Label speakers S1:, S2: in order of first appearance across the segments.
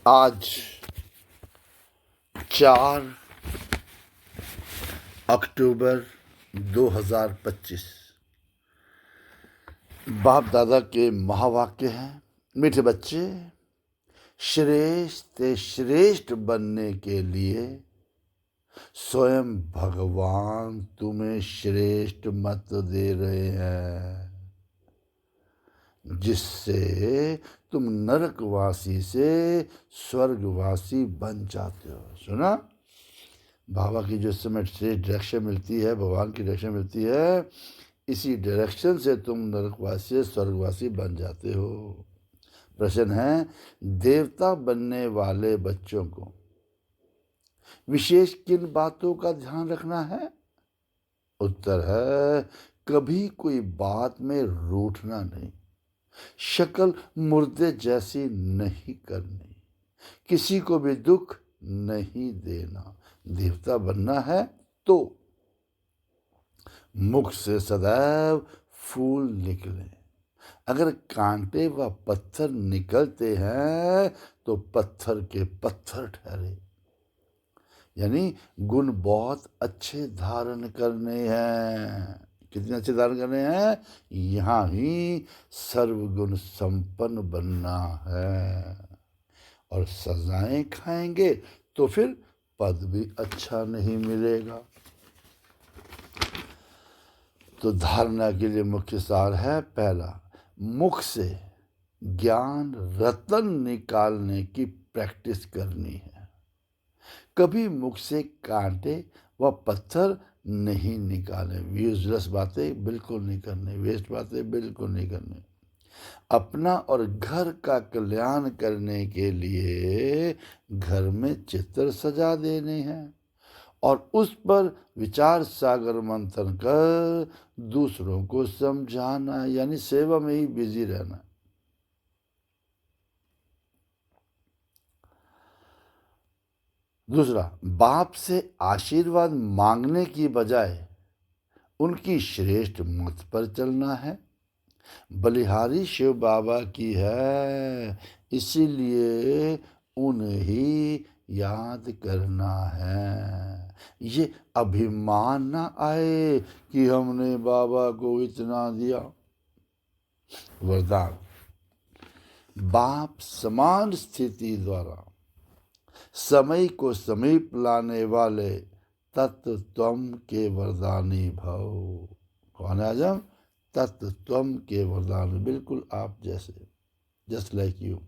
S1: आज 4 अक्टूबर 2025 बाप दादा के महावाक्य हैं। मीठे बच्चे, श्रेष्ठ से श्रेष्ठ बनने के लिए स्वयं भगवान तुम्हें श्रेष्ठ मत दे रहे हैं, जिससे तुम नरकवासी से स्वर्गवासी बन जाते हो। सुना, बाबा की जो समय से डायरेक्शन मिलती है, भगवान की डायरेक्शन मिलती है, इसी डायरेक्शन से तुम नरकवासी स्वर्गवासी बन जाते हो। प्रश्न है, देवता बनने वाले बच्चों को विशेष किन बातों का ध्यान रखना है? उत्तर है, कभी कोई बात में रूठना नहीं, शक्ल मुर्दे जैसी नहीं करनी, किसी को भी दुख नहीं देना। देवता बनना है तो मुख से सदैव फूल निकले। अगर कांटे व पत्थर निकलते हैं तो पत्थर के पत्थर ठहरे, यानी गुण बहुत अच्छे धारण करने हैं। कितने अच्छे धारण करने हैं? यहाँ ही सर्वगुण संपन्न बनना है। और सजाएं खाएंगे तो फिर पद भी अच्छा नहीं मिलेगा। तो धारणा के लिए मुख्य सार है, पहला, मुख से ज्ञान रतन निकालने की प्रैक्टिस करनी है। कभी मुख से कांटे व पत्थर नहीं निकाले, यूजलेस बातें बिल्कुल नहीं करने, वेस्ट बातें बिल्कुल नहीं करने। अपना और घर का कल्याण करने के लिए घर में चित्र सजा देने हैं और उस पर विचार सागर मंथन कर दूसरों को समझाना, यानी सेवा में ही बिजी रहना। दूसरा, बाप से आशीर्वाद मांगने की बजाय उनकी श्रेष्ठ मत पर चलना है। बलिहारी शिव बाबा की है, इसीलिए उन्हें ही याद करना है। ये अभिमान ना आए कि हमने बाबा को इतना दिया। वरदान, बाप समान स्थिति द्वारा समय को समीप लाने वाले तत्व त्वम के वरदानी भव। कौन है आजम? तत्व त्वम के वरदानी, बिल्कुल आप जैसे, जस्ट लाइक यू।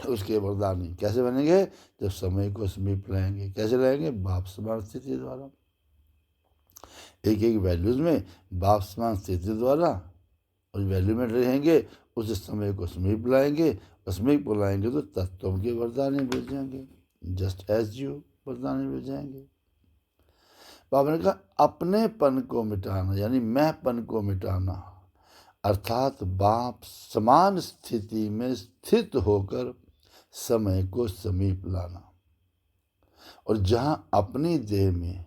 S1: उसके वरदानी कैसे बनेंगे? जब समय को समीप लाएंगे। कैसे लाएंगे? बाप समान स्थिति द्वारा। एक एक वैल्यूज में बाप समान स्थिति द्वारा उस वैल्यू में रहेंगे, उस समय को समीप लाएंगे, समीप को लाएंगे तो तत्वों के वरदानी मिल जाएंगे, जस्ट एज यू वरदानी मिल जाएंगे। बाबा ने कहा, अपनेपन को मिटाना यानी मैंपन को मिटाना, अर्थात बाप समान स्थिति में स्थित होकर समय को समीप लाना। और जहां अपनी देह में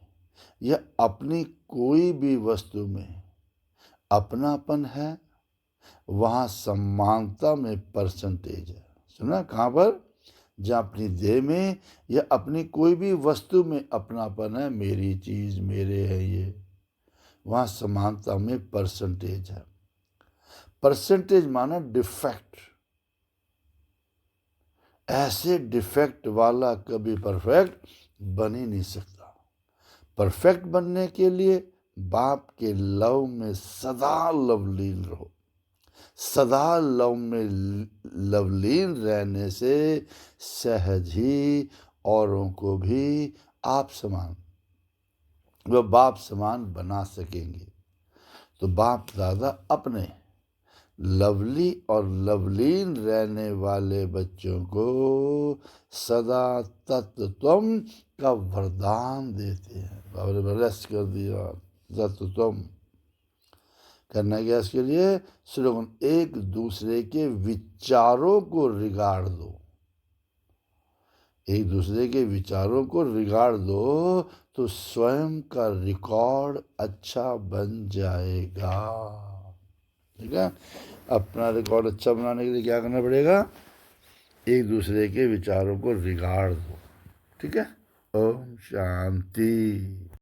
S1: या अपनी कोई भी वस्तु में अपनापन है, वहां समानता में परसेंटेज है। सुना, कहाँ पर? जहाँ अपनी देह में या अपनी कोई भी वस्तु में अपनापन है, मेरी चीज, मेरे है ये, वहां समानता में परसेंटेज है। परसेंटेज माना डिफेक्ट। ऐसे डिफेक्ट वाला कभी परफेक्ट बन ही नहीं सकता। परफेक्ट बनने के लिए बाप के लव में सदा लवलीन रहो। सदा लव में लवलीन रहने से सहज ही औरों को भी आप समान व बाप समान बना सकेंगे। तो बाप दादा अपने लवली और लवलीन रहने वाले बच्चों को सदा तत्वम का वरदान देते हैं। बाबा ने ब्लेस कर दिया, तत्वम करना क्या? इसके लिए स्लोगन, एक दूसरे के विचारों को रिगार्ड दो। एक दूसरे के विचारों को रिगार्ड दो तो स्वयं का रिकॉर्ड अच्छा बन जाएगा। ठीक है? अपना रिकॉर्ड अच्छा बनाने के लिए क्या करना पड़ेगा? एक दूसरे के विचारों को रिगार्ड दो। ठीक है। ओम शांति।